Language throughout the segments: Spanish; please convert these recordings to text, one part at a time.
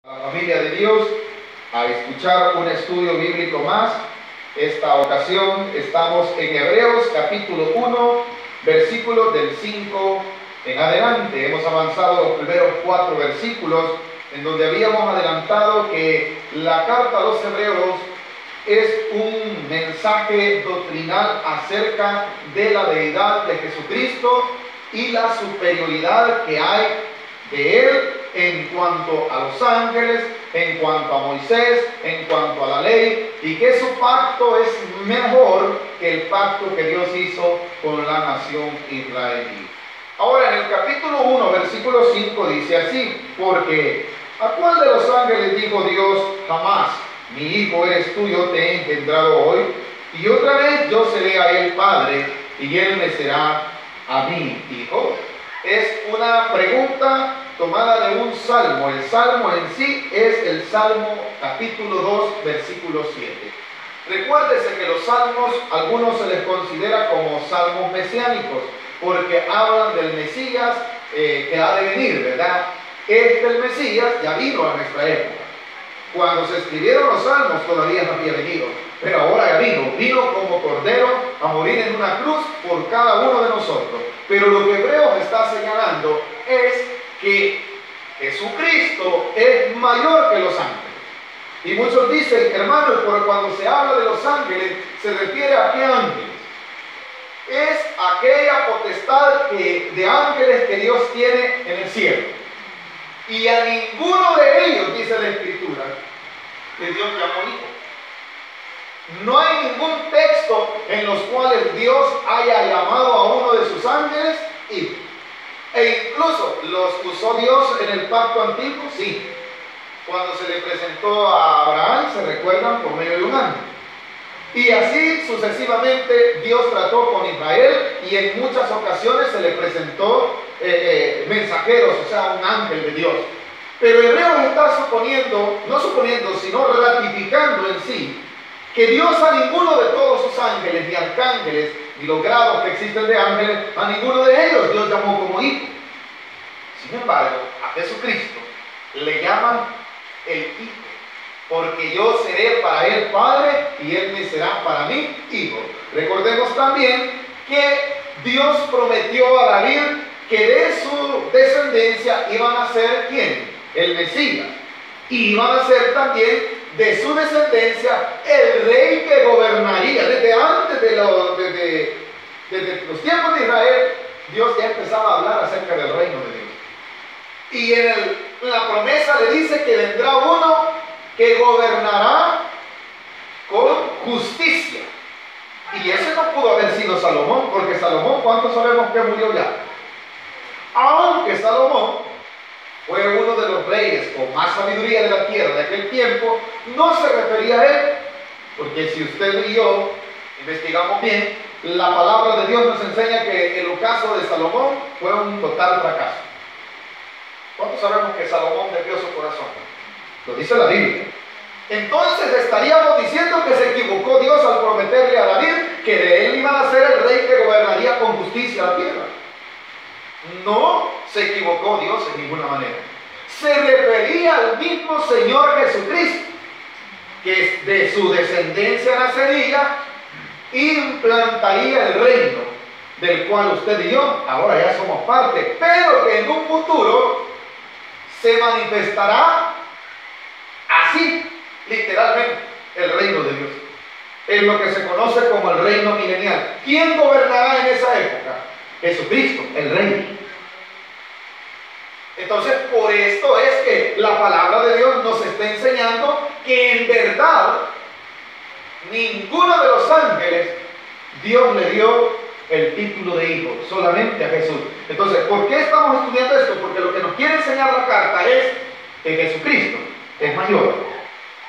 La familia de Dios a escuchar un estudio bíblico más. Esta ocasión estamos en Hebreos capítulo 1, versículos del 5 en adelante. Hemos avanzado los primeros 4 versículos en donde habíamos adelantado que la carta a los Hebreos es un mensaje doctrinal acerca de la deidad de Jesucristo y la superioridad que hay de Él en cuanto a los ángeles, en cuanto a Moisés, en cuanto a la ley, y que su pacto es mejor que el pacto que Dios hizo con la nación israelí. Ahora, en el capítulo 1, versículo 5 dice así: porque ¿a cuál de los ángeles dijo Dios jamás: mi hijo eres tú, yo te he engendrado hoy? Y otra vez yo seré a él padre, y él me será a mí hijo. Es una pregunta tomada de un salmo. El salmo en sí es el Salmo capítulo 2, versículo 7. Recuérdese que los salmos, algunos se les considera como salmos mesiánicos, porque hablan del Mesías que ha de venir, ¿verdad? El Mesías ya vino a nuestra época. Cuando se escribieron los salmos todavía no había venido, pero ahora ya vino como cordero a morir en una cruz por cada uno de nosotros. Pero lo que Hebreos está señalando es que Jesucristo es mayor que los ángeles. Y muchos dicen, hermanos, porque cuando se habla de los ángeles, se refiere a qué ángeles. Es aquella potestad de ángeles que Dios tiene en el cielo. Y a ninguno de ellos, dice la Escritura, que Dios llamó hijo. No hay ningún texto en los cuales Dios haya llamado a uno de sus ángeles hijo. E incluso los usó Dios en el pacto antiguo, sí. Cuando se le presentó a Abraham, se recuerdan, por medio de un ángel. Y así sucesivamente Dios trató con Israel, y en muchas ocasiones se le presentó mensajeros, o sea, un ángel de Dios. Pero Hebreos está suponiendo, no suponiendo, sino ratificando en sí, que Dios a ninguno de todos sus ángeles, ni arcángeles, ni los grados que existen de ángeles, a ninguno de ellos Dios llamó como hijo. Sin embargo, a Jesucristo le llaman el hijo, porque yo seré para él padre y él me será para mí hijo. Recordemos también que Dios prometió a David que de su descendencia iban a ser ¿quién? El Mesías. Y iban a ser también de su descendencia el rey que gobernaría. Desde antes de los tiempos de Israel, Dios ya empezaba a hablar acerca del reino de Dios. Y en la promesa le dice que vendrá uno que gobernará con justicia. Y ese no pudo haber sido Salomón, porque Salomón, ¿cuántos sabemos que murió ya? Aunque Salomón fue uno de los reyes con más sabiduría de la tierra de aquel tiempo, no se refería a él, porque si usted y yo investigamos bien, la palabra de Dios nos enseña que el ocaso de Salomón fue un total fracaso. ¿Cuántos sabemos que Salomón desvió su corazón? Lo dice la Biblia. Entonces estaríamos diciendo que se equivocó Dios al prometerle a David que de él iba a ser el rey que gobernaría con justicia la tierra. No se equivocó Dios en ninguna manera. Se refería al mismo Señor Jesucristo, que de su descendencia nacería, implantaría el reino del cual usted y yo ahora ya somos parte, pero que en un futuro se manifestará así, literalmente, el reino de Dios. Es lo que se conoce como el reino milenial. ¿Quién gobernará en esa época? Jesucristo, el rey. Entonces, por esto es que la palabra de Dios nos está enseñando que en verdad ninguno de los ángeles Dios le dio el título de hijo, solamente a Jesús. Entonces, ¿por qué estamos estudiando esto? Porque lo que nos quiere enseñar la carta es que Jesucristo es mayor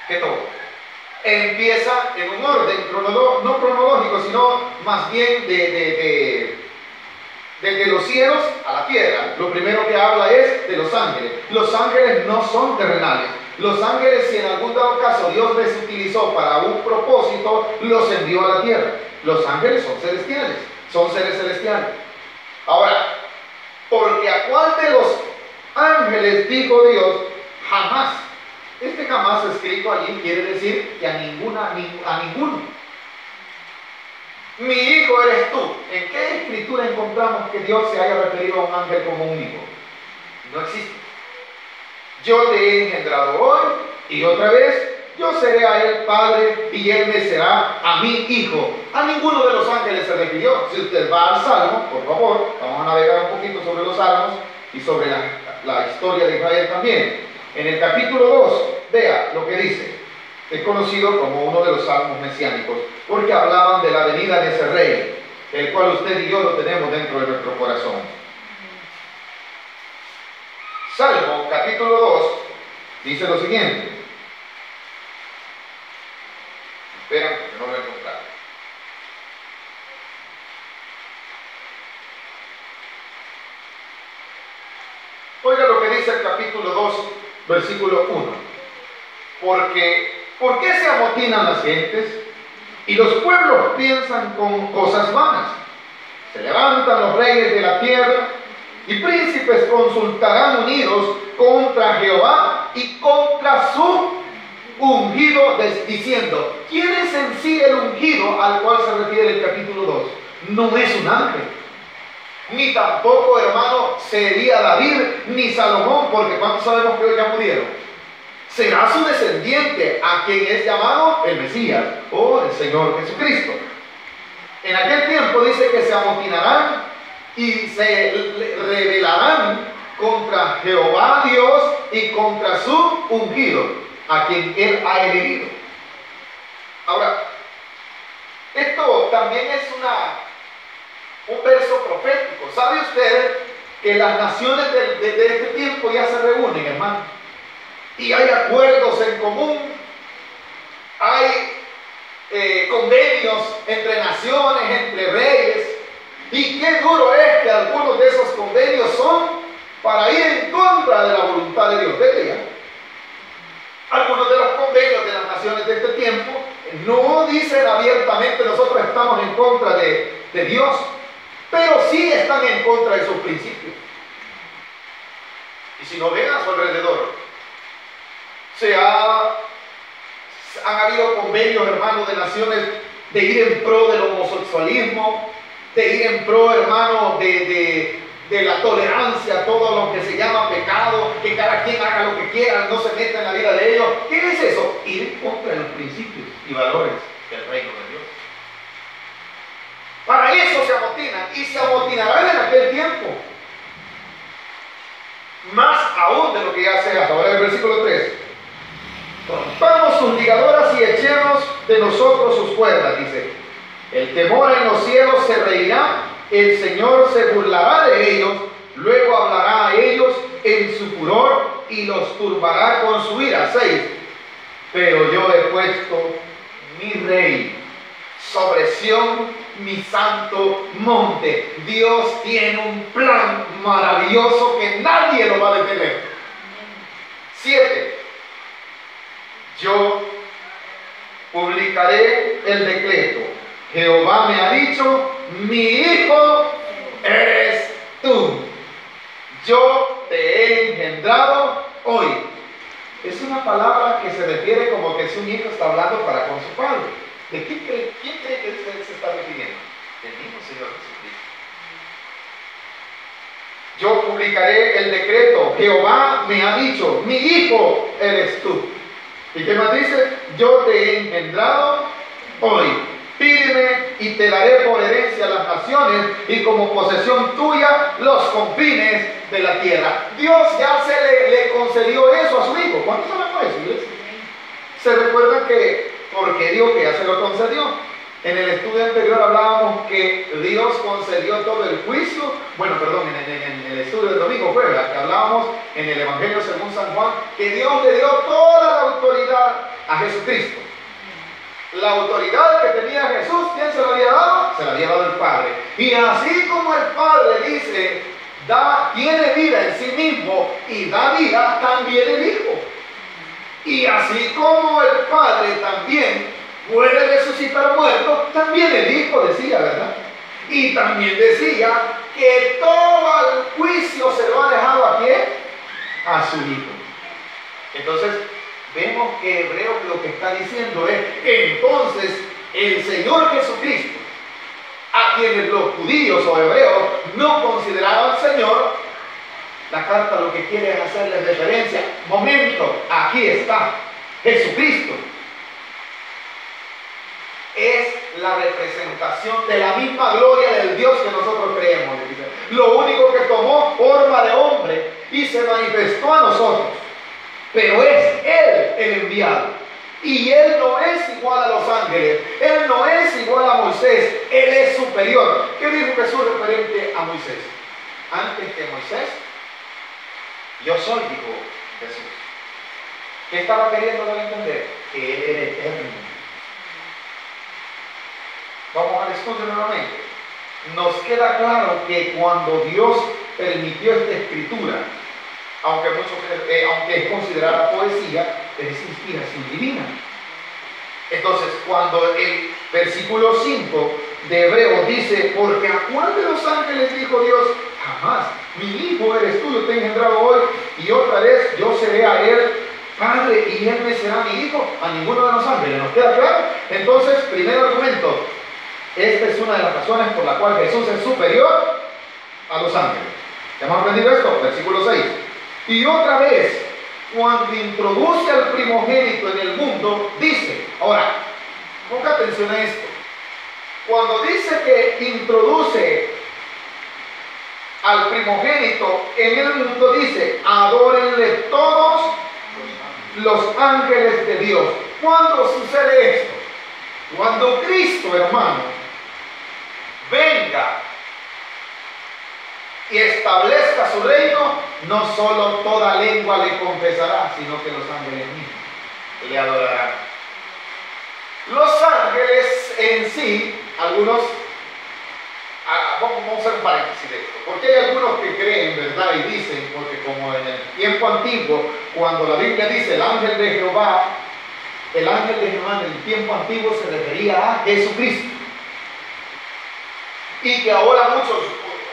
que todo. Empieza en un orden no cronológico, sino más bien desde los cielos a la tierra. Lo primero que habla es de los ángeles. Los ángeles no son terrenales. Los ángeles, si en algún dado caso Dios les utilizó para un propósito, los envió a la tierra. Los ángeles son celestiales, son seres celestiales. Ahora, porque a cuál de los ángeles dijo Dios jamás: nunca más escrito allí quiere decir que a ninguno. Mi hijo eres tú. ¿En qué escritura encontramos que Dios se haya referido a un ángel como un hijo? No existe. Yo te he engendrado hoy y otra vez yo seré a él padre y él me será a mí hijo. A ninguno de los ángeles se refirió. Si usted va al Salmo, por favor, vamos a navegar un poquito sobre los Salmos y sobre la historia de Israel también. En el capítulo 2, vea lo que dice. Es conocido como uno de los salmos mesiánicos, porque hablaban de la venida de ese rey, el cual usted y yo lo tenemos dentro de nuestro corazón. Salmo capítulo 2 dice lo siguiente. Esperan porque no lo he encontrado. Oiga lo que dice el capítulo 2, versículo 1. ¿Por qué se amotinan las gentes? Y los pueblos piensan con cosas vanas. Se levantan los reyes de la tierra y príncipes consultarán unidos contra Jehová y contra su ungido, diciendo, ¿quién es en sí el ungido al cual se refiere el capítulo 2? No es un ángel, ni tampoco, hermano, sería David ni Salomón, porque ¿cuántos sabemos que hoy ya murieron? Será su descendiente, a quien es llamado el Mesías o el Señor Jesucristo. En aquel tiempo dice que se amotinarán y se rebelarán contra Jehová Dios y contra su ungido, a quien él ha elegido. Ahora, esto también es un verso profético. ¿Sabe usted que las naciones de este tiempo ya se reúnen, hermano? Y hay acuerdos en común, hay convenios entre naciones, entre reyes, y qué duro es que algunos de esos convenios son para ir en contra de la voluntad de Dios. ¿Ve ya? Algunos de los convenios de las naciones de este tiempo no dicen abiertamente nosotros estamos en contra de Dios, pero sí están en contra de sus principios. Y si no ven a su alrededor, han habido convenios, hermanos, de naciones de ir en pro del homosexualismo, de ir en pro, hermano, de la tolerancia a todo lo que se llama pecado, que cada quien haga lo que quiera, no se meta en la vida de ellos. ¿Qué es eso? Ir en contra de los principios y valores del reino de Dios. Para eso se amotinan, y se amotinarán en aquel tiempo. Más aún de lo que ya se hace. Ahora el versículo 3. Rompamos sus ligaduras y echemos de nosotros sus cuerdas, dice. El temor en los cielos se reirá, el Señor se burlará de ellos, luego hablará a ellos en su furor y los turbará con su ira. 6. Pero yo he puesto mi rey sobre Sión, mi santo monte. Dios tiene un plan maravilloso que nadie lo va a detener. 7. Yo publicaré el decreto. Jehová me ha dicho, mi hijo eres tú. Yo te he engendrado hoy. Es una palabra que se refiere como que si un hijo está hablando para con su padre. ¿De quién cree que se está refiriendo? Del mismo Señor Jesucristo. Yo publicaré el decreto. Jehová me ha dicho, mi hijo eres tú. ¿Y qué más dice? Yo te he engendrado hoy. Pídeme y te daré por herencia a las naciones y como posesión tuya los confines de la tierra. Dios ya le concedió eso a su hijo. ¿Cuántos sabemos eso, iglesia? Se recuerdan que, porque digo que ya se lo concedió. En el estudio anterior hablábamos que Dios concedió todo el juicio. Bueno, perdón, en el estudio del domingo fue, ¿verdad? Que hablábamos en el Evangelio según San Juan, que Dios le dio toda la autoridad a Jesucristo. La autoridad que tenía Jesús, ¿quién se la había dado? Se la había dado el Padre. Y así como el Padre dice, tiene vida en sí mismo y da vida, también el Hijo. Y así como el Padre también puede resucitar muertos, también el Hijo decía, ¿verdad? Y también decía que todo el juicio se lo ha dejado a quién? A su Hijo. Entonces, vemos vemos que Hebreos lo que está diciendo es, entonces el Señor Jesucristo, a quienes los judíos o hebreos no consideraban Señor, la carta lo que quiere es hacerle referencia. Momento, aquí está Jesucristo. Es la representación de la misma gloria del Dios que nosotros creemos. Lo único que tomó forma de hombre y se manifestó a nosotros. Pero es Él el enviado. Y Él no es igual a los ángeles. Él no es igual a Moisés. Él es superior. ¿Qué dijo Jesús referente a Moisés? Antes que Moisés, yo soy, dijo Jesús. ¿Qué estaba queriendo dar a entender? Que Él era eterno. Vamos al estudio nuevamente. Nos queda claro que cuando Dios permitió esta escritura, aunque es considerada poesía, es inspiración divina. Entonces, cuando el versículo 5 de Hebreos dice, porque a cuál de los ángeles dijo Dios, jamás, mi hijo eres tú, yo te he engendrado hoy, y otra vez yo seré a él padre, y él me será mi hijo, a ninguno de los ángeles. ¿Nos queda claro? Entonces, primer argumento, esta es una de las razones por la cual Jesús es superior a los ángeles. ¿Ya hemos aprendido esto? Versículo 6. Y otra vez, cuando introduce al primogénito en el mundo, dice, ahora, ponga atención a esto. Cuando dice que introduce al primogénito en el mundo, dice, adórenle todos los ángeles de Dios. ¿Cuándo sucede esto? Cuando Cristo, hermano, venga y establezca su reino, no solo toda lengua le confesará, sino que los ángeles mismos le adorarán. Los ángeles en sí, algunos, vamos a hacer un paréntesis de esto, porque hay algunos que creen, ¿verdad? Y dicen, porque como en el tiempo antiguo, cuando la Biblia dice el ángel de Jehová en el tiempo antiguo se refería a Jesucristo. Y que ahora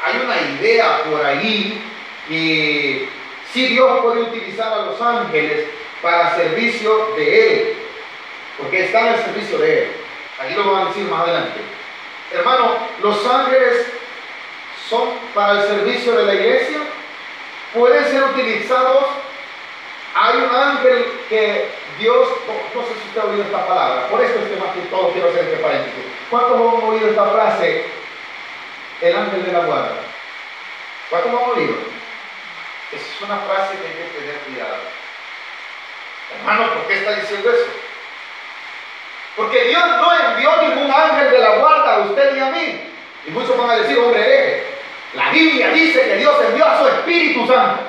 hay una idea por ahí que si Dios puede utilizar a los ángeles para servicio de Él, porque están al servicio de Él. Aquí lo van a decir más adelante. Hermano, los ángeles son para el servicio de la iglesia, pueden ser utilizados. Hay un ángel que Dios, no sé si usted ha oído esta palabra, por eso es que más que todo quiero hacer este paréntesis. ¿Cuántos han oído esta frase? El ángel de la guarda. ¿Cuántos han oído? Esa es una frase que hay que tener cuidado. Hermano, ¿por qué está diciendo eso? Porque Dios no envió ningún ángel de la guarda a usted y a mí. Y muchos van a decir, hombre, hereje. La Biblia dice que Dios envió a su Espíritu Santo.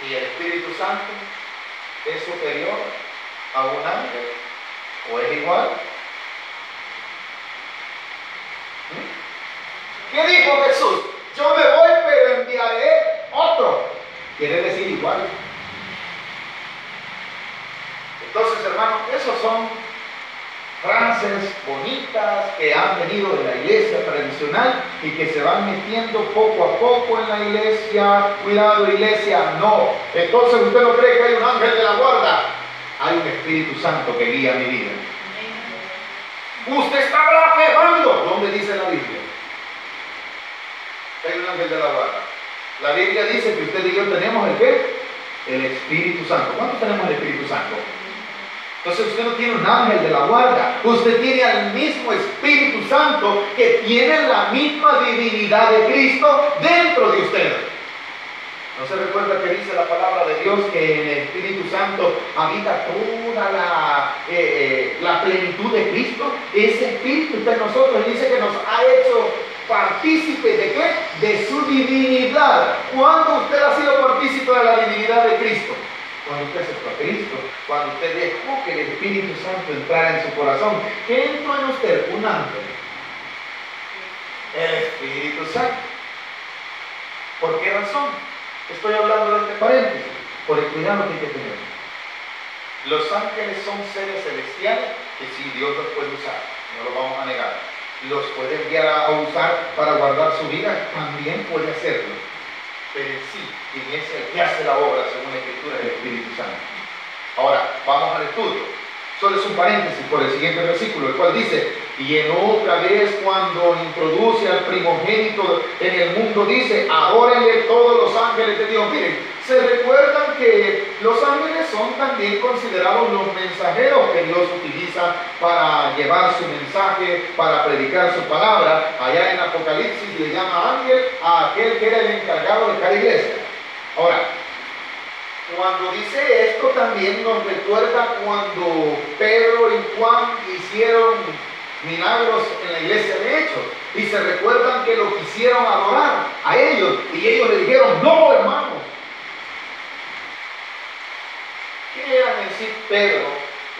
¿Y el Espíritu Santo es superior a un ángel? ¿O es igual? ¿Qué dijo Jesús? Yo me voy, pero enviaré otro. Quiere decir igual. Entonces, hermanos, esos son frases bonitas que han venido de la iglesia tradicional y que se van metiendo poco a poco en la iglesia. Cuidado, iglesia, no. Entonces, ¿usted no cree que hay un ángel de la guarda? Hay un Espíritu Santo que guía mi vida. Usted está blasfemando. ¿Dónde dice la Biblia? Hay un ángel de la guarda. La Biblia dice que usted y yo tenemos el ¿qué? El Espíritu Santo. ¿Cuántos tenemos el Espíritu Santo? Entonces usted no tiene un ángel de la guarda. Usted tiene al mismo Espíritu Santo que tiene la misma divinidad de Cristo dentro de usted. ¿No se recuerda que dice la palabra de Dios que en el Espíritu Santo habita toda la plenitud de Cristo? Ese Espíritu está en nosotros y dice que nos ha hecho partícipe ¿de qué? De su divinidad. ¿Cuándo usted ha sido partícipe de la divinidad de Cristo? Cuando usted aceptó a Cristo, cuando usted dejó que el Espíritu Santo entrara en su corazón. ¿Qué entró en usted? Un ángel. El Espíritu Santo. ¿Por qué razón? Estoy hablando de este paréntesis, por el cuidado que hay que tener. Los ángeles son seres celestiales que sí, Dios los puede usar, no lo vamos a negar. Los puede enviar a usar para guardar su vida, también puede hacerlo. Pero en sí, quien es el que hace la obra, según la Escritura, del Espíritu Santo. al estudio. Solo es un paréntesis por el siguiente versículo, el cual dice: y en otra vez cuando introduce al primogénito en el mundo dice: adórenle todos los ángeles de Dios. Miren, se recuerdan que los ángeles son también considerados los mensajeros que Dios utiliza para llevar su mensaje, para predicar su palabra. Allá en Apocalipsis le llama ángel a aquel que era el encargado de cada iglesia. Ahora, cuando dice esto también nos recuerda cuando Pedro y Juan hicieron milagros en la iglesia de Hechos, y se recuerdan que lo quisieron adorar a ellos, y ellos le dijeron: no, hermanos. ¿Qué eran en sí Pedro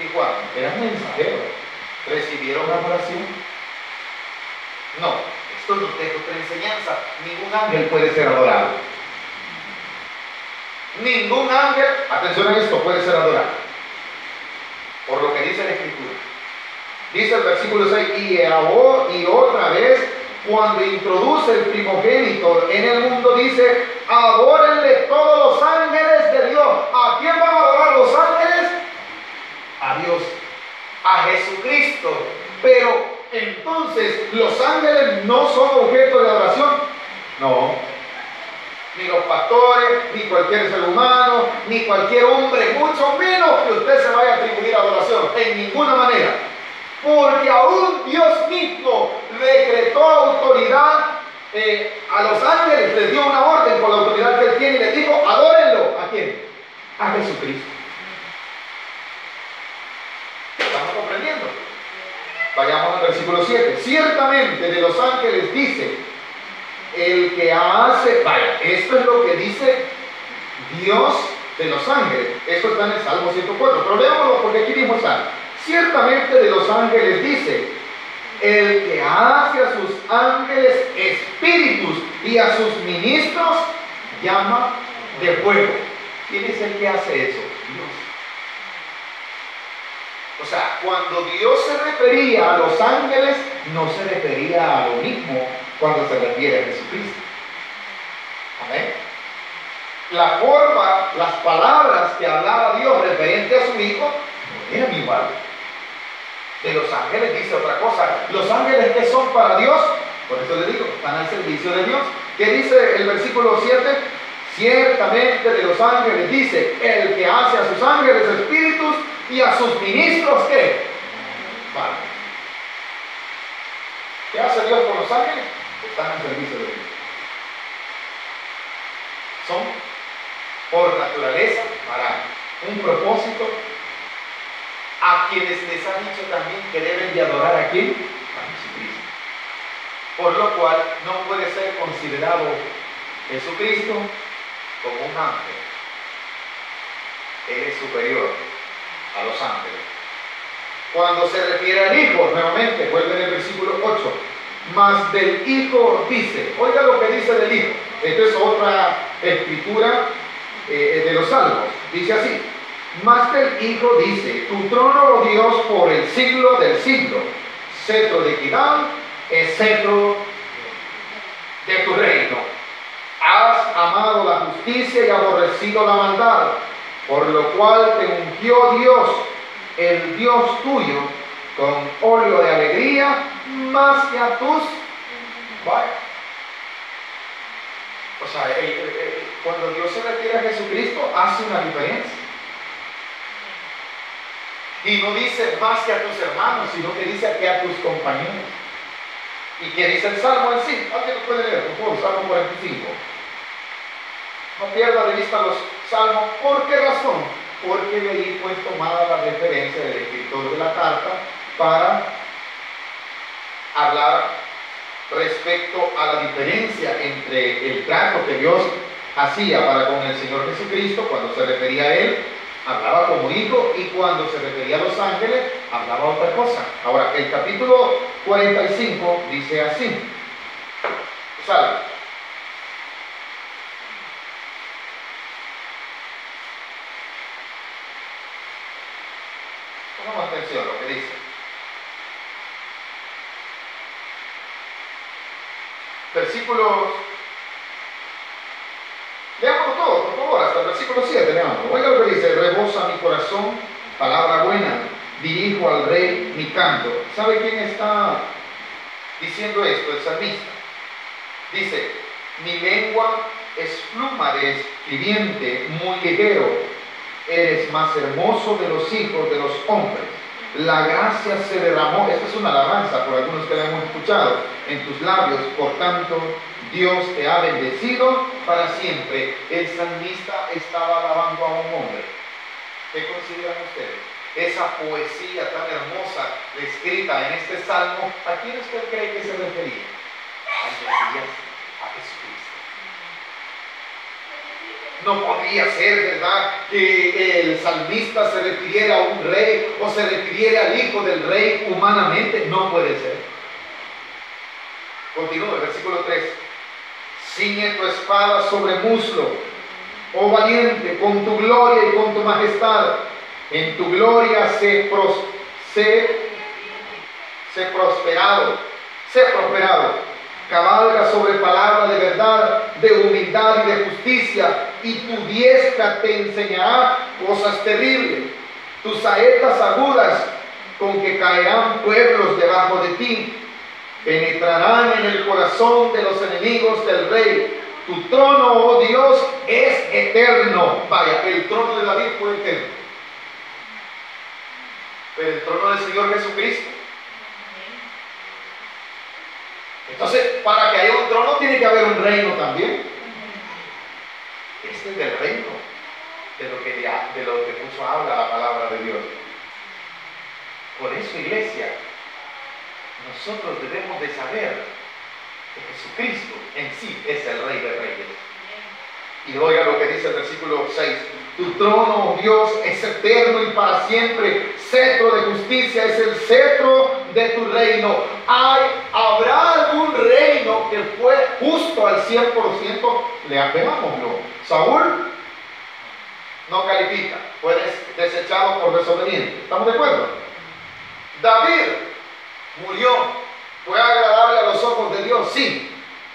y Juan? Eran mensajeros. ¿Recibieron adoración? No. Esto nos deja otra enseñanza: ningún ángel puede ser adorado. Ningún ángel, atención a esto, puede ser adorado, por lo que dice la Escritura. Dice el versículo 6: y otra vez, cuando introduce el primogénito en el mundo, dice: adórenle todos los ángeles de Dios. ¿A quién van a adorar los ángeles? A Dios, a Jesucristo. Pero entonces, ¿los ángeles no son objeto de adoración? No. Ni los pastores, ni cualquier ser humano, ni cualquier hombre, mucho menos que usted se vaya a atribuir adoración, en ninguna manera. Porque aún Dios mismo decretó autoridad a los ángeles, les dio una orden con la autoridad que él tiene y les dijo: adórenlo. ¿A quién? A Jesucristo. ¿Estamos comprendiendo? Vayamos al versículo 7. Ciertamente de los ángeles dice: el que hace, vaya, esto es lo que dice Dios de los ángeles. Esto está en el Salmo 104, pero veámoslo porque aquí mismo está. Ciertamente de los ángeles dice: el que hace a sus ángeles espíritus y a sus ministros llama de fuego. ¿Quién es el que hace eso? Dios. O sea, cuando Dios se refería a los ángeles, no se refería a lo mismo cuando se refiere a Jesucristo. Amén. La forma, las palabras que hablaba Dios referente a su Hijo no eran igual. De los ángeles dice otra cosa. Los ángeles, que son para Dios, por eso le digo, están al servicio de Dios. ¿Qué dice el versículo 7? Ciertamente de los ángeles dice: el que hace a sus ángeles espíritus y a sus ministros, ¿qué? Vale. ¿Qué hace Dios con los ángeles? Están al servicio de Dios. Son por naturaleza para un propósito, a quienes les ha dicho también que deben de adorar ¿a quién? A Jesucristo. Por lo cual no puede ser considerado Jesucristo como un ángel. Él es superior a los ángeles. Cuando se refiere al Hijo, nuevamente vuelve en el versículo 8: mas del Hijo dice. Oiga lo que dice del Hijo. Esta es otra escritura de los Salmos. Dice así: mas del Hijo dice: tu trono, oh Dios, por el siglo del siglo. Cetro de equidad es cetro de tu reino. Has amado la justicia y aborrecido la maldad, por lo cual te ungió Dios, el Dios tuyo, con óleo de alegría, más que a tus... Vaya. O sea, cuando Dios se refiere a Jesucristo, hace una diferencia. Y no dice más que a tus hermanos, sino que dice que a tus compañeros. ¿Y qué dice el Salmo en sí? ¿Alguien lo puede leer, por favor? Salmo 45. No pierda de vista los salmos. ¿Por qué razón? Porque de ahí fue tomada la referencia del escritor de la carta para hablar respecto a la diferencia entre el trato que Dios hacía para con el Señor Jesucristo. Cuando se refería a Él, hablaba como hijo, y cuando se refería a los ángeles, hablaba otra cosa. Ahora, el capítulo 45 dice así. Salmo. Pongamos atención a lo que dice. Versículos. Leámoslo todo, por favor, hasta el versículo 7, leámoslo. Oiga lo que dice: rebosa mi corazón palabra buena, dirijo al rey mi canto. ¿Sabe quién está diciendo esto? El salmista. Dice, mi lengua es pluma de escribiente, muy ligero. Eres más hermoso de los hijos de los hombres. La gracia se derramó. Esta es una alabanza por algunos que la hemos escuchado en tus labios. Por tanto, Dios te ha bendecido para siempre. El salmista estaba alabando a un hombre. ¿Qué consideran ustedes? Esa poesía tan hermosa escrita en este salmo, ¿a quién usted cree que se refería? Al Mesías, a Jesucristo. No podría ser, ¿verdad?, que el salmista se refiriera a un rey o se refiriera al hijo del rey humanamente. No puede ser. Continúa el versículo 3. Ciñe tu espada sobre muslo, oh valiente, con tu gloria y con tu majestad. En tu gloria sé prosperado. Cabalga sobre palabra de verdad, de humildad y de justicia, y tu diestra te enseñará cosas terribles. Tus saetas agudas con que caerán pueblos debajo de ti, penetrarán en el corazón de los enemigos del rey. Tu trono, oh Dios, es eterno. Vaya, el trono de David fue eterno, pero el trono del Señor Jesucristo. Entonces, para que haya un trono tiene que haber un reino también. Este es del reino, de lo que mucho habla la palabra de Dios. Por eso, iglesia, nosotros debemos de saber que Jesucristo en sí es el Rey de Reyes. Y oiga lo que dice el versículo 6. Tu trono, oh Dios, es eterno y para siempre. Cetro de justicia es el cetro de tu reino. ¿Habrá algún reino que fue justo al 100%? Veámoslo. Saúl no califica, fue desechado por desobediente. ¿Estamos de acuerdo? David murió, fue agradable a los ojos de Dios, sí.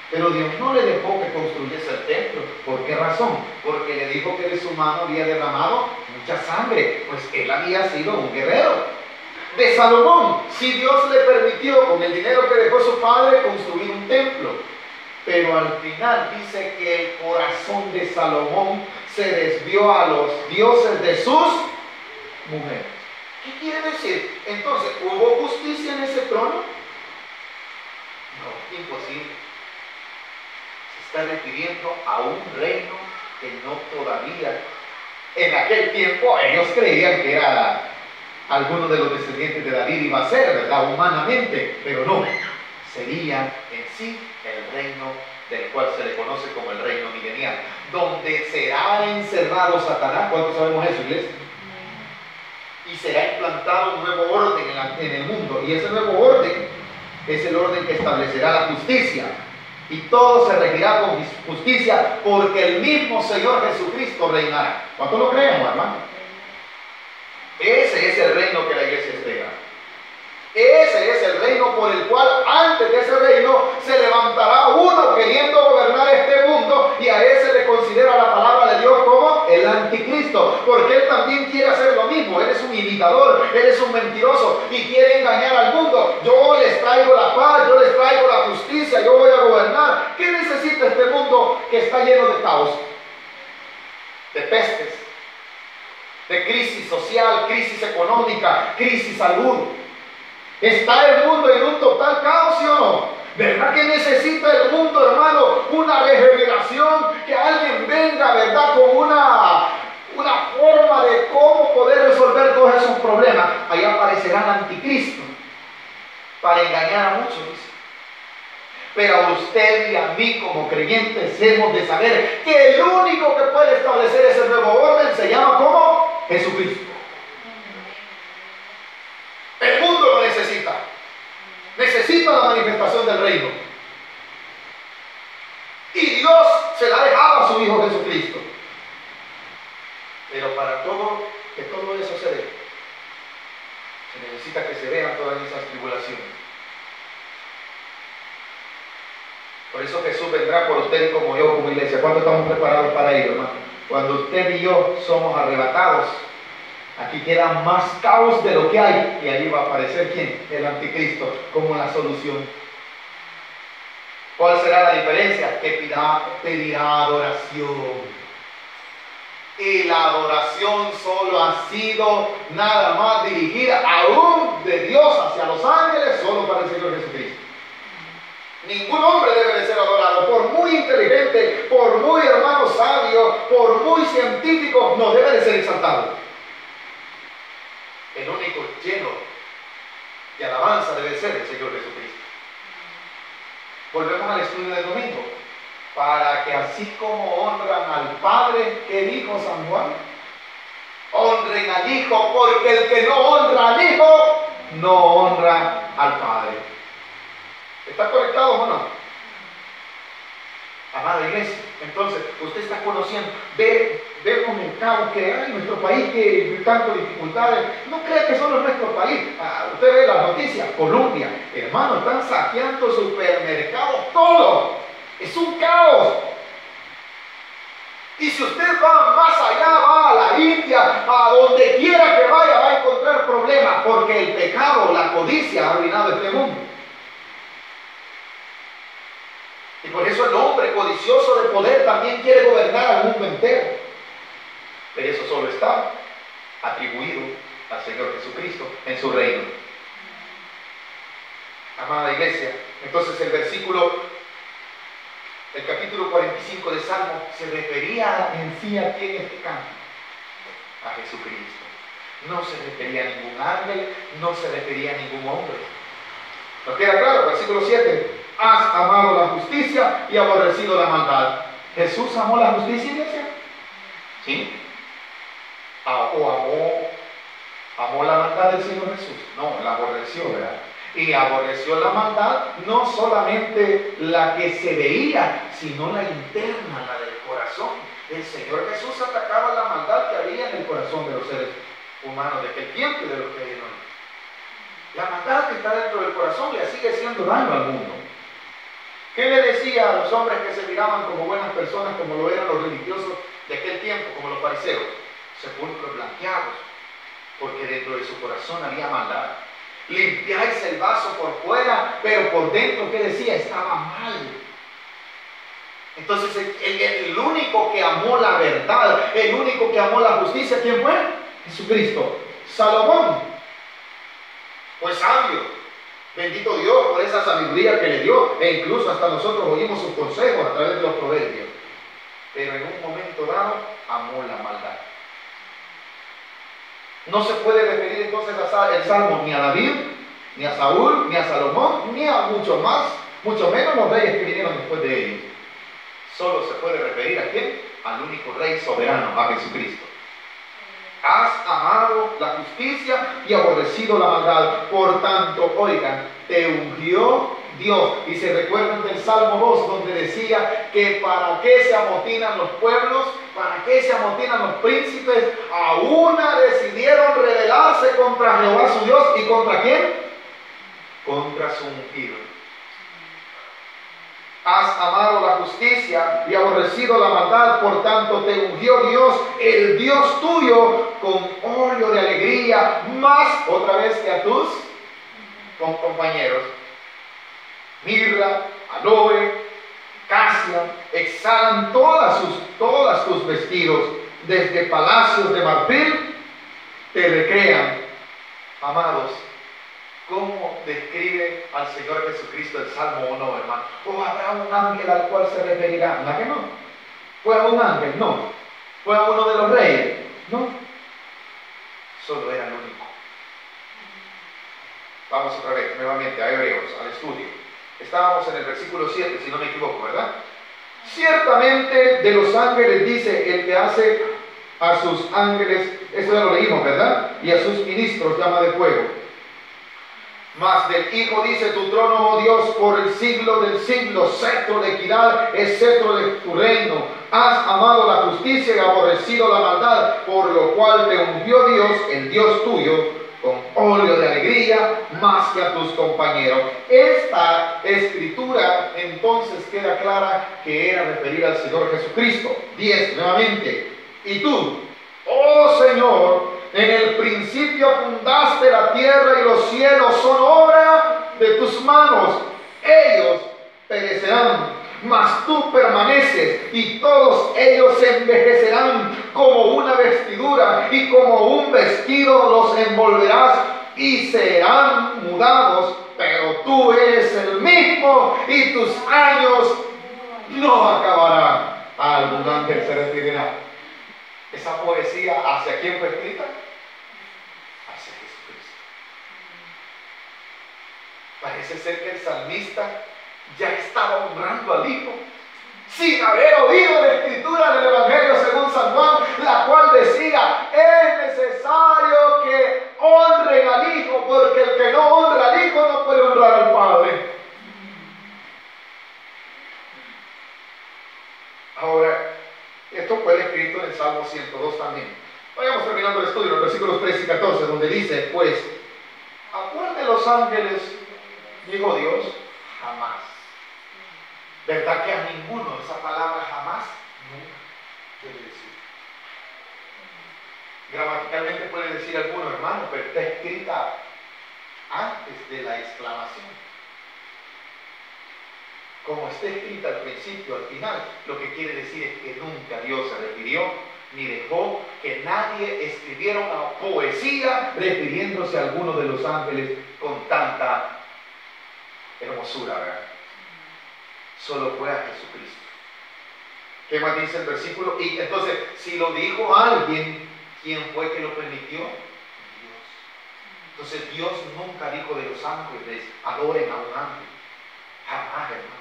Pero Dios no le dejó que construyese el templo. ¿Por qué razón? Porque le dijo que de su mano había derramado mucha sangre, pues él había sido un guerrero. De Salomón, si Dios le permitió con el dinero que dejó su padre construir un templo, pero al final dice que el corazón de Salomón se desvió a los dioses de sus mujeres. ¿Qué quiere decir? Entonces, ¿hubo justicia en ese trono? No, imposible. Está refiriendo a un reino que no todavía, en aquel tiempo ellos creían que era alguno de los descendientes de David iba a ser, ¿verdad?, humanamente, pero no, sería en sí el reino del cual se le conoce como el reino milenial, donde será encerrado Satanás. ¿Cuántos sabemos eso, iglesia? Y será implantado un nuevo orden en el mundo, y ese nuevo orden es el orden que establecerá la justicia. Y todo se regirá con justicia, porque el mismo Señor Jesucristo reinará. ¿Cuánto lo creemos, hermano? Ese es el reino que la iglesia espera. Ese es el reino por el cual antes de ese reino se levantará uno queriendo gobernar este mundo, y a ese le considera la palabra de Dios como el anticristo, porque él también quiere hacer lo mismo. Él es un imitador, él es un mentiroso y quiere engañar al mundo. Yo les traigo la paz, yo les traigo la justicia, yo voy a gobernar. ¿Qué necesita este mundo que está lleno de caos, de pestes, de crisis social, crisis económica, crisis salud? ¿Está el mundo en un total caos, sí o no? ¿Verdad que necesita el mundo, hermano, una regeneración? Que alguien venga, ¿verdad?, con una forma de cómo poder resolver todos esos problemas. Ahí aparecerá el anticristo para engañar a muchos. Pero a usted y a mí como creyentes hemos de saber que el único que puede establecer ese nuevo orden se llama ¿cómo? Jesucristo. El mundo lo necesita. Necesita la manifestación del reino. Y Dios se la ha dejado a su Hijo Jesucristo. Pero para que todo eso se dé, se necesita que se vean todas esas tribulaciones. Por eso Jesús vendrá por usted y como yo, como iglesia. ¿Cuánto estamos preparados para ello, hermano? Cuando usted y yo somos arrebatados, Aquí queda más caos de lo que hay, y ahí va a aparecer ¿quién? El anticristo como la solución. ¿Cuál será la diferencia? Que pedirá adoración. Y la adoración solo ha sido nada más dirigida aún de Dios hacia los ángeles, solo para el Señor Jesucristo. Ningún hombre debe de ser adorado, por muy inteligente, por muy hermano sabio, por muy científico, no debe de ser exaltado. El único lleno de alabanza debe ser el Señor Jesucristo. Volvemos al estudio del domingo. Para que así como honran al Padre, ¿qué dijo San Juan? Honren al Hijo, porque el que no honra al Hijo, no honra al Padre. ¿Está conectado o no? Amada iglesia, entonces usted está conociendo, vemos el caos que hay en nuestro país, que tantas dificultades. No crea que solo en nuestro país. Usted ve las noticias, Colombia, hermano, están saqueando supermercados, todo. Es un caos. Y si usted va más allá, va a la India, a donde quiera que vaya, va a encontrar problemas, porque el pecado, la codicia ha arruinado este mundo. Y por eso el hombre codicioso de poder también quiere gobernar al mundo entero. Pero eso solo está atribuido al Señor Jesucristo en su reino. Amada iglesia, entonces el capítulo 45 de Salmo se refería en sí a quién este canto, a Jesucristo. No se refería a ningún ángel, no se refería a ningún hombre. ¿Nos queda claro? Versículo 7. Has amado la justicia y aborrecido la maldad. ¿Jesús amó la justicia, iglesia? ¿Sí? ¿O amó la maldad del Señor Jesús? No, la aborreció, ¿verdad? Y aborreció la maldad, no solamente la que se veía, sino la interna, la del corazón. El Señor Jesús atacaba la maldad que había en el corazón de los seres humanos de aquel tiempo y de los que hay hoy. La maldad que está dentro del corazón le sigue haciendo daño al mundo. ¿Qué le decía a los hombres que se miraban como buenas personas, como lo eran los religiosos de aquel tiempo, como los fariseos? Sepulcros blanqueados, porque dentro de su corazón había maldad. Limpiáis el vaso por fuera, pero por dentro, ¿qué decía? Estaba mal. Entonces el único que amó la verdad, el único que amó la justicia, ¿quién fue? Jesucristo. Salomón fue sabio, bendito Dios por esa sabiduría que le dio, e incluso hasta nosotros oímos sus consejos a través de los proverbios. Pero en un momento dado amó la maldad. No se puede referir entonces el Salmo ni a David, ni a Saúl, ni a Salomón, ni a mucho más, mucho menos los reyes que vinieron después de ellos. Solo se puede referir a quién? Al único rey soberano, a Jesucristo. Has amado la justicia y aborrecido la maldad. Por tanto, oigan, te ungió Dios. Y se recuerdan del Salmo 2, donde decía que para qué se amotinan los pueblos, para qué se amotinan los príncipes, a una decidieron rebelarse contra Jehová su Dios. ¿Y contra quién? Contra su ungido. Has amado la justicia y aborrecido la maldad, por tanto te ungió Dios, el Dios tuyo, con óleo de alegría, más otra vez que a tus compañeros. Mirra, aloe, casia, exhalan todas tus vestidos, desde palacios de marfil te recrean. Amados, ¿cómo describe al Señor Jesucristo el Salmo 1, hermano? ¿O habrá un ángel al cual se referirá? ¿La que no? ¿Fue a un ángel? No. ¿Fue a uno de los reyes? No. Solo era el único. Vamos otra vez, nuevamente, a Hebreos, al estudio. Estábamos en el versículo 7, si no me equivoco, ¿verdad? Ciertamente de los ángeles dice el que hace a sus ángeles, esto ya lo leímos, ¿verdad? Y a sus ministros llama de fuego. Mas del Hijo dice: tu trono, oh Dios, por el siglo del siglo, cetro de equidad es cetro de tu reino. Has amado la justicia y aborrecido la maldad, por lo cual te ungió Dios, el Dios tuyo, con óleo de alegría, más que a tus compañeros. Esta escritura entonces queda clara que era referida al Señor Jesucristo. 10, nuevamente. Y tú, oh Señor, en el principio fundaste la tierra y los cielos son obra de tus manos. Ellos perecerán, mas tú permaneces, y todos ellos se envejecerán como una vestidura, y como un vestido los envolverás, y serán mudados, pero tú eres el mismo, y tus años no acabarán. A algún ángel se referirá. ¿Esa poesía hacia quién fue escrita? Hacia Jesucristo. Parece ser que el salmista ya estaba honrando al Hijo, sin haber oído la escritura del Evangelio según San Juan, la cual decía: es necesario que honren al Hijo, porque el que no honra al Hijo no puede honrar al Padre. Ahora, esto fue escrito en el Salmo 102 también. Vayamos terminando el estudio, en los versículos 13 y 14, donde dice: pues, ¿a cuál de los ángeles dijo Dios? Jamás. ¿Verdad que a ninguno? Esa palabra jamás, nunca quiere decir. Gramaticalmente puede decir alguno, hermano, pero está escrita antes de la exclamación. Como está escrita al principio, al final, lo que quiere decir es que nunca Dios se refirió ni dejó que nadie escribiera una poesía refiriéndose a alguno de los ángeles con tanta hermosura, ¿verdad? Solo fue a Jesucristo. ¿Qué más dice el versículo? Y entonces, si lo dijo alguien, ¿quién fue que lo permitió? Dios. Entonces Dios nunca dijo de los ángeles: adoren a un ángel. Jamás, hermano.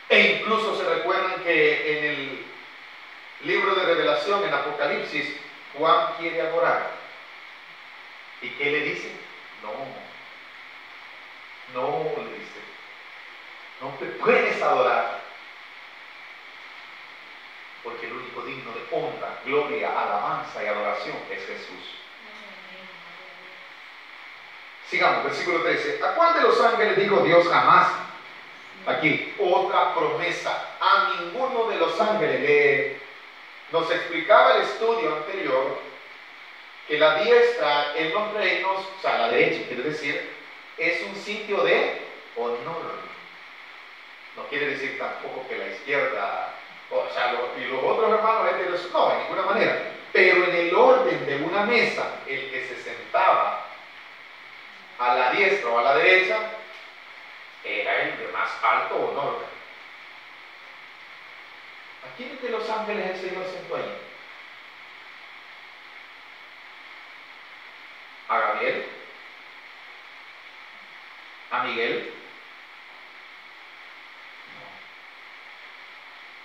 E incluso se recuerdan que en el libro de Revelación, en Apocalipsis, Juan quiere adorar. ¿Y qué le dice? No, le dice: no te puedes adorar, porque el único digno de honra, gloria, alabanza y adoración es Jesús. Sigamos, versículo 13. ¿A cuál de los ángeles dijo Dios jamás? Aquí, otra promesa. A ninguno de los ángeles. Nos explicaba el estudio anterior que la diestra en los reinos, o sea, la derecha, quiere decir, es un sitio de honor. No quiere decir tampoco que la izquierda, o sea, y los otros hermanos, no, de ninguna manera. Pero en el orden de una mesa, el que se sentaba a la diestra o a la derecha era el de más alto honor. ¿A quiénes de los ángeles el Señor sentó allí? ¿A Gabriel? ¿A Miguel?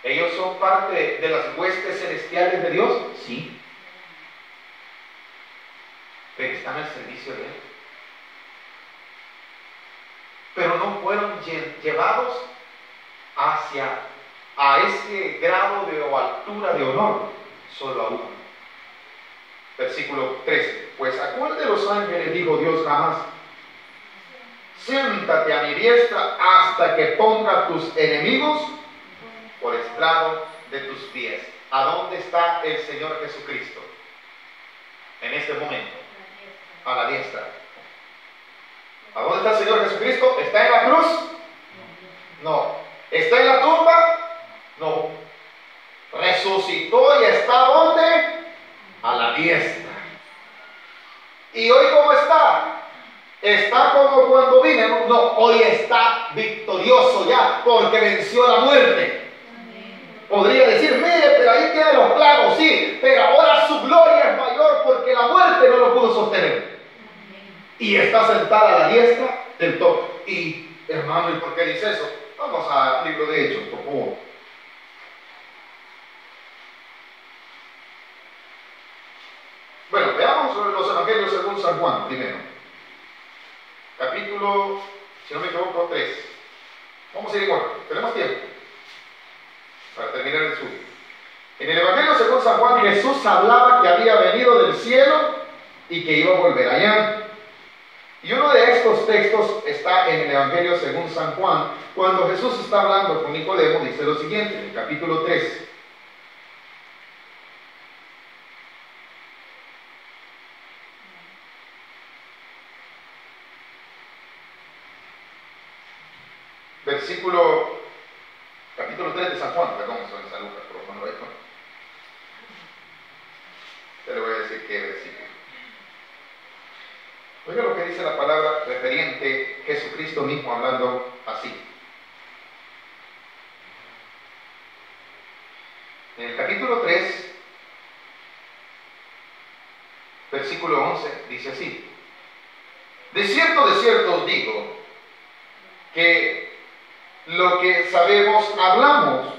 No. ¿Ellos son parte de las huestes celestiales de Dios? Sí. Pero están al servicio de Él. Pero no fueron llevados a ese grado o altura de honor, solo a uno. Versículo 13. Pues ¿a cuál de los ángeles dijo Dios jamás? Siéntate a mi diestra hasta que ponga tus enemigos por estrado de tus pies. ¿A dónde está el Señor Jesucristo en este momento? A la diestra. ¿A dónde está el Señor Jesucristo? ¿Está en la cruz? No. ¿Está en la tumba? No. Resucitó y está ¿dónde? A la diestra. ¿Y hoy cómo está? ¿Está como cuando vine? No, hoy está victorioso ya, porque venció la muerte. Podría decir: mire, pero ahí tiene los clavos, sí, pero ahora su gloria es mayor porque la muerte no lo pudo sostener. Y está sentada a la diestra del todo. Y, hermano, ¿y por qué dice eso? Vamos al libro de Hechos, por favor. Bueno, veamos los evangelios según San Juan primero. Capítulo, si no me equivoco, 3. Vamos a ir en orden. Tenemos tiempo para terminar el estudio. En el evangelio según San Juan, Jesús hablaba que había venido del cielo y que iba a volver allá. Y uno de estos textos está en el Evangelio según San Juan, cuando Jesús está hablando con Nicodemo, dice lo siguiente, en el capítulo 3. capítulo 3 de San Juan, perdón, eso en San Lucas, pero no lo hay. Te le voy a decir qué versículo. Oiga lo que dice la palabra referente Jesucristo mismo hablando así. En el capítulo 3, versículo 11, dice así: de cierto os digo, que lo que sabemos hablamos,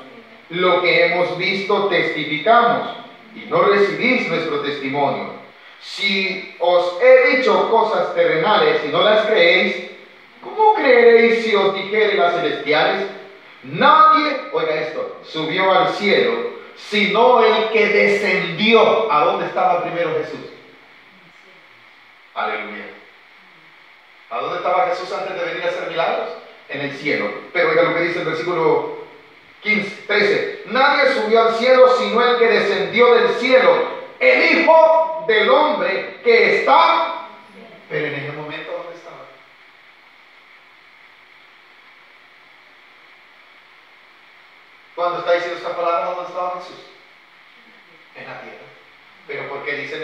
lo que hemos visto testificamos, y no recibís nuestro testimonio. Si os he dicho cosas terrenales y no las creéis, ¿cómo creeréis si os dijere las celestiales? Nadie, oiga esto, subió al cielo, sino el que descendió. ¿A dónde estaba primero Jesús? Aleluya. ¿A dónde estaba Jesús antes de venir a hacer milagros? En el cielo. Pero oiga lo que dice el versículo 13. Nadie subió al cielo sino el que descendió del cielo, el Hijo del Hombre que está. Pero en ese momento, ¿dónde estaba? Cuando está diciendo esta palabra, ¿dónde estaba Jesús? En la tierra. Pero ¿por qué dicen